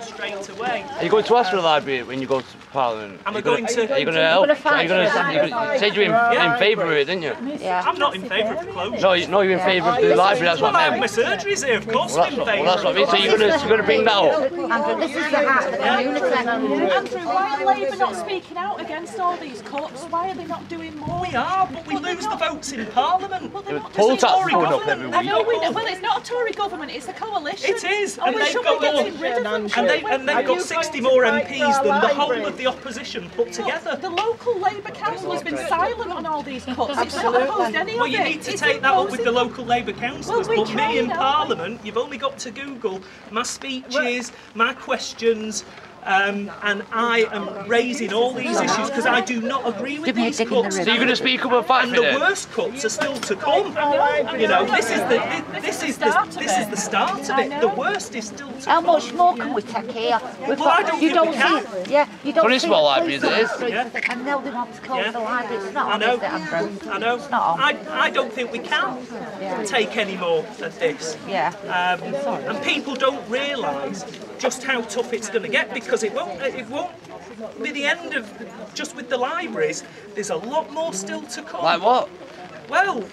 Straight away. Are you going to ask for the library when you go to Parliament? Am I going to? Are you going to help? Are you going to say you're in favour of it, didn't you? Yeah. I'm not in favour of the closure. No, you're in favour of the library. That's what I meant. My surgery's here, of course. Well, that's what I mean. So you're going to bring that up? Andrew, this is the heart of the community. Andrew, why are Labour not speaking out against all these cuts? Why are they not doing more? We are, but we lose the votes in Parliament. Well, they're not Poll tax Tory going up government. every I week. know we know. Well, it's not a Tory government, it's a coalition. It is, and we should be getting rid of them. and they've got 60 more MPs than the whole of the opposition put together. The local Labour council has been silent on all these cuts. It's not opposed any of Well, it. you need to take that up with the local Labour councillors, Well, we but me in can, Parliament, you've only got to Google my speeches, my questions, and I am raising all these issues because I do not agree with these cuts. So you're going to speak up and fight And for the it? worst cuts are still to come. You know, this is the start of it. The worst is still to come. How much more can we take here? Well, I don't think we can. You don't Only see small the libraries, police it is. on the streets, Yeah. and now they want to close the library. It's not I on, know. is it, Andrew? I know. It's not on. I don't think we can take any more of this. Yeah. And people don't realise just how tough it's going to get because it won't be the end of just with the libraries. There's a lot more still to come. Like what? Well,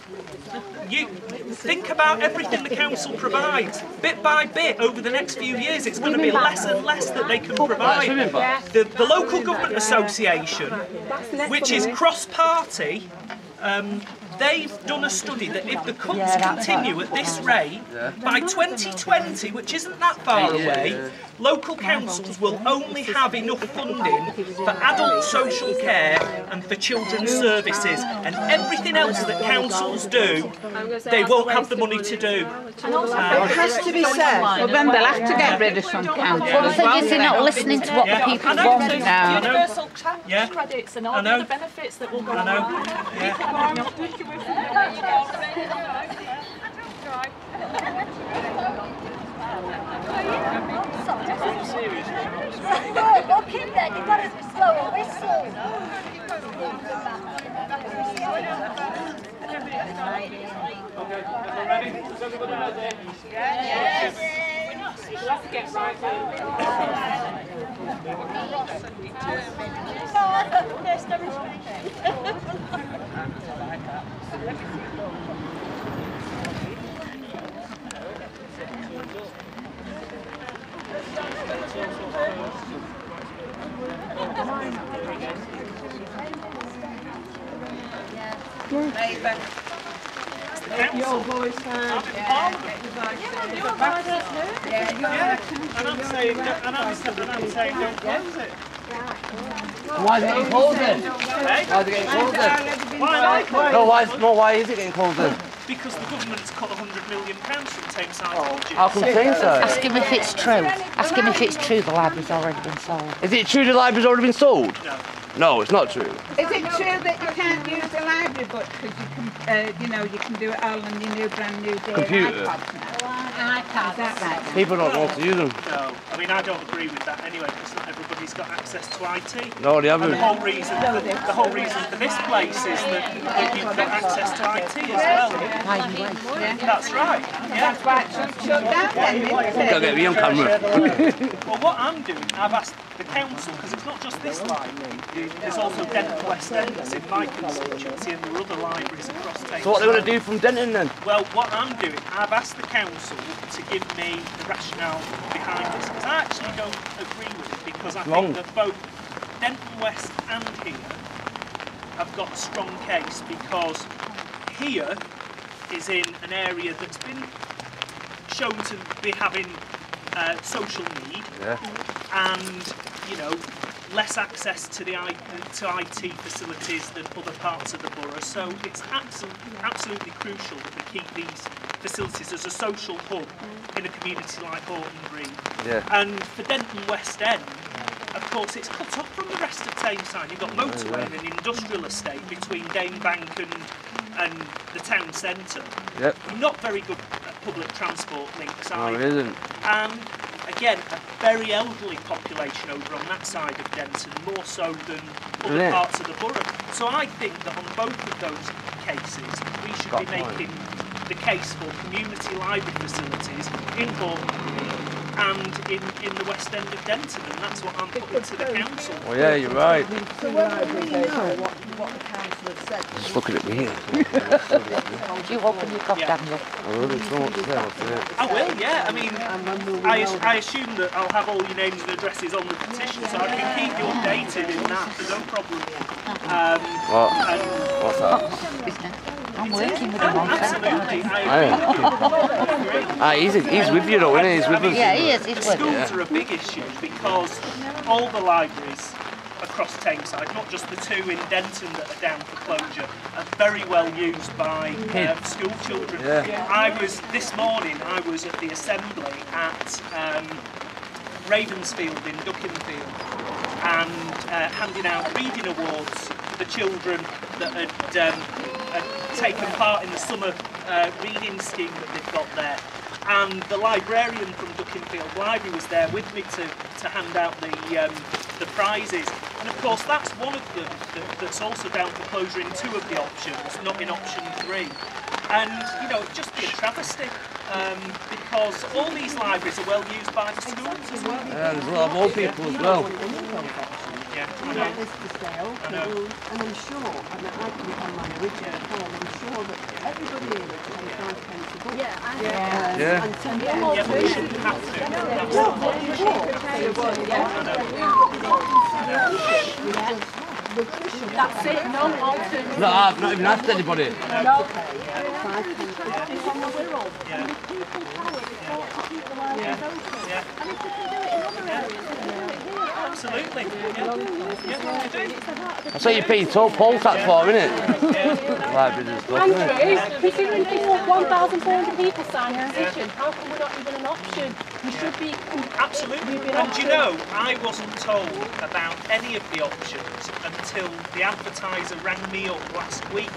you think about everything the council provides. Bit by bit, over the next few years, it's going to be less and less that they can provide. The Local Government Association, which is cross-party, they've done a study that if the cuts continue at this rate, by 2020, which isn't that far away, local councils will only have enough funding for adult social care and for children's services, and everything else that councils do, they won't have the money to do. It has to be said. Well, then they'll have to get rid of some councils. Well, the thing is, they're not listening to what the people want now. Universal tax credits and all the other benefits that will go on. Look in there, you've got to slow a whistle. Your voice heard. And I'm saying don't close it. Why is it getting closed then? Why is it getting closed then? Why is it getting closed then? Because the government's cut £100 million from Thames Island budget. How come saying so? Ask him if it's true. Ask him if it's true the library's already been sold. Is it true the library's already been sold? No. No, it's not true. Is it true that you can't use the library book because you can do it all on your new brand new day Computer. iPads now? iPads, that right? People don't know how to use them. No, I mean I don't agree with that anyway because not everybody's got access to IT. No, they haven't. And the whole reason for this place is that you've got access to IT as well. That's right. Yeah. That's why it's shut down then, isn't Gotta get me on camera. Well, what I'm doing, I've asked the council because it's not just this library. There's also Denton West End that's in my constituency, and there are other libraries across Thames. So what they're going to do from Denton then? Well, what I'm doing, I've asked the council to give me the rationale behind this, because I actually don't agree with it, because I think that both Denton West and here have got a strong case, because here is in an area that's been shown to be having social need, and, you know, less access to the IT facilities than other parts of the borough, so it's absolutely crucial that we keep these facilities as a social hub in a community like Haughton Green. And for Denton West End, of course, it's cut off from the rest of Tameside. You've got motorway and an industrial estate between Dane Bank and the town centre. Not very good public transport links either. No, it isn't. And again, a very elderly population over on that side of Denton, more so than other parts of the borough. So I think that on both of those cases, we should be making the case for community library facilities in Haughton and in the West End of Denton, and that's what I'm putting to the council. Oh yeah, you're right. So when we know what the council has said, Just looking at me here. You open your cough, Daniel. I will, yeah. I mean, I assume that I'll have all your names and addresses on the petition, so I can keep you updated in that, so no problem. What's that? I'm working with him on Absolutely, I agree. He's with you though, isn't he? He's with us. Yeah, he is. He's with Schools are a big issue because all the libraries across Tameside, not just the two in Denton that are down for closure, are very well used by school children. This morning I was at the assembly at Ravensfield in Duckinfield and handing out reading awards for the children that had taken part in the summer reading scheme that they've got there. And the librarian from Duckinfield Library was there with me to hand out the prizes. And of course that's one of them that's also down for closure in 2 of the options, not in option 3. And you know, it'd just be a travesty because all these libraries are well used by the schools as well. Yeah, there's a lot of old people as well. Yeah, I know. and I'm sure, and I put it on my original form, I'm sure that everybody here is 25 pence a book. Yeah. And so Yeah, but we shouldn't have to. That's it, no alternative. No, I've not even asked anybody. No. 5 pence. It's on the Wirral. And if people power, it's got to keep the libraries open. And if they can do it in other areas, they can do it here. Absolutely. Yeah, we do. That's what you pay toll poll tax for, isn't it? Libraries and stuff, isn't it? Andrew, considering people, 1,400 people signed a petition, how come we're not even an option? We should be... Absolutely. And you know, I wasn't told about any of the options until the advertiser rang me up last week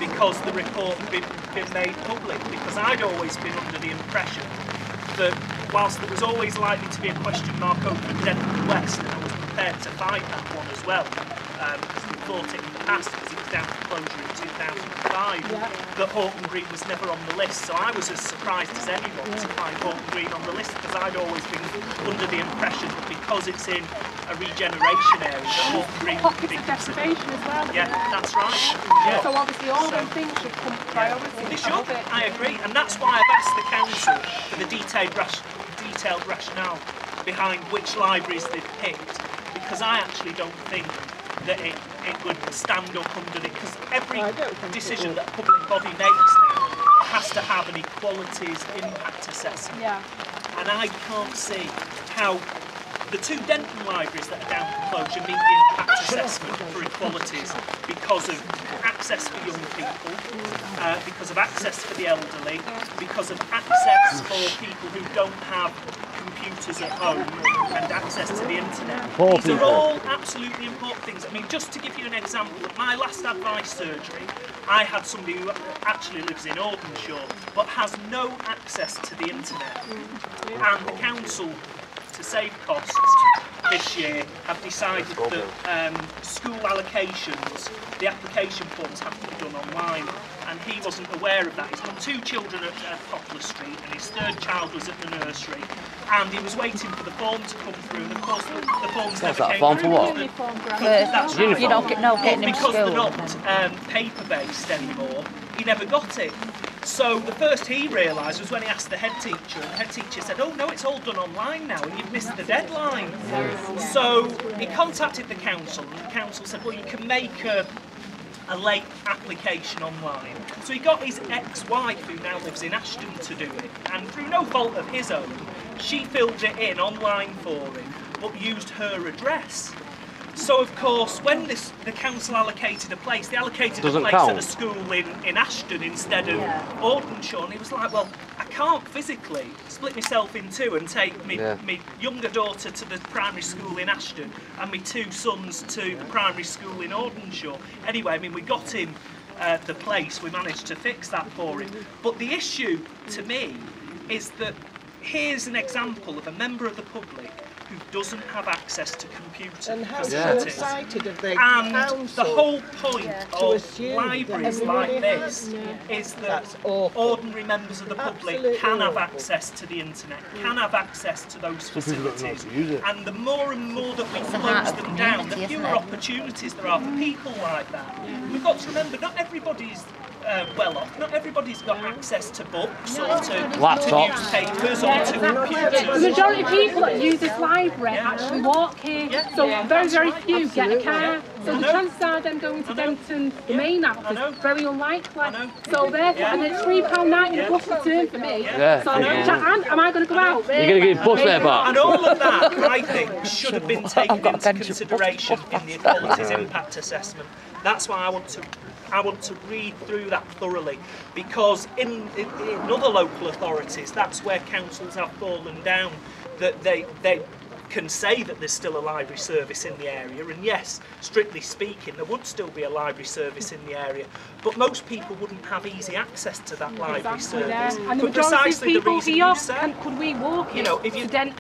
because the report had been made public, because I'd always been under the impression that whilst there was always likely to be a question mark over Denton West, and I was prepared to fight that one as well, because we fought it in the past because it was down for closure in 2005, that Haughton Green was never on the list. So I was as surprised as anyone to find Haughton Green on the list, because I'd always been under the impression that because it's in a regeneration area, that Haughton Green would be considered. As well. Yeah, that's right. Yeah. So obviously all those things should come priority. They should, I agree, and that's why I've asked the council for the detailed rationale behind which libraries they've picked, because I actually don't think that it would stand up under it, because every decision that a public body makes now has to have an equalities impact assessment. And I can't see how the 2 Denton libraries that are down for closure meet the impact assessment for equalities because of access for young people, because of access for the elderly, because of access for people who don't have computers at home and access to the internet. These are all absolutely important things. I mean, just to give you an example, at my last advice surgery, I had somebody who actually lives in Audenshaw but has no access to the internet, and the council, to save costs this year, have decided that school allocations, the application forms have to be done online, and he wasn't aware of that. He's got 2 children at Poplar Street, and his 3rd child was at the nursery, and he was waiting for the form to come through, and of course the forms never came form through. for what? That's right. You don't get getting him Because they're school. not paper-based anymore, he never got it. So the first he realised was when he asked the head teacher, and the head teacher said, "Oh no, it's all done online now, and you've missed the deadline." So he contacted the council, and the council said, "Well, you can make a late application online." So he got his ex-wife, who now lives in Ashton, to do it, and through no fault of his own, she filled it in online for him, but used her address. So of course, when the council allocated a place, they allocated a place at a school in Ashton instead of Audenshaw, and he was like, "Well, I can't physically split myself in 2 and take my younger daughter to the primary school in Ashton and my 2 sons to the primary school in Audenshaw." Anyway, I mean, we got him the place, we managed to fix that for him. But the issue to me is that here's an example of a member of the public who doesn't have access to computer And how facilities. short-sighted of the And council the whole point to of assume libraries that like everybody this is that That's awful. ordinary members of the public Absolutely can have awful. access to the internet, can have access to those Some people don't know how facilities. to use it. And the more and more that we a close heart of them down, the community, fewer isn't it? opportunities there are for people like that. We've got to remember, not everybody's well off, not everybody's got access to books or to Laptops. newspapers or to The computers. majority of people that use this library actually walk here, so very, very few get a car. So the chances are them going to Denton, the main office, very unlikely. So therefore, and it's £3.90 a bus return for me. Yeah. So am I going to go out? You're going to get your bus there back. And all of that, I think, should have been taken into consideration in the equalities impact assessment. That's why I want to read through that thoroughly, because in other local authorities, that's where councils have fallen down, that they can say that there's still a library service in the area, and yes, strictly speaking, there would still be a library service in the area, but most people wouldn't have easy access to that library service And the for majority of precisely the people reason here, you said. could we walk You know, if to you Denton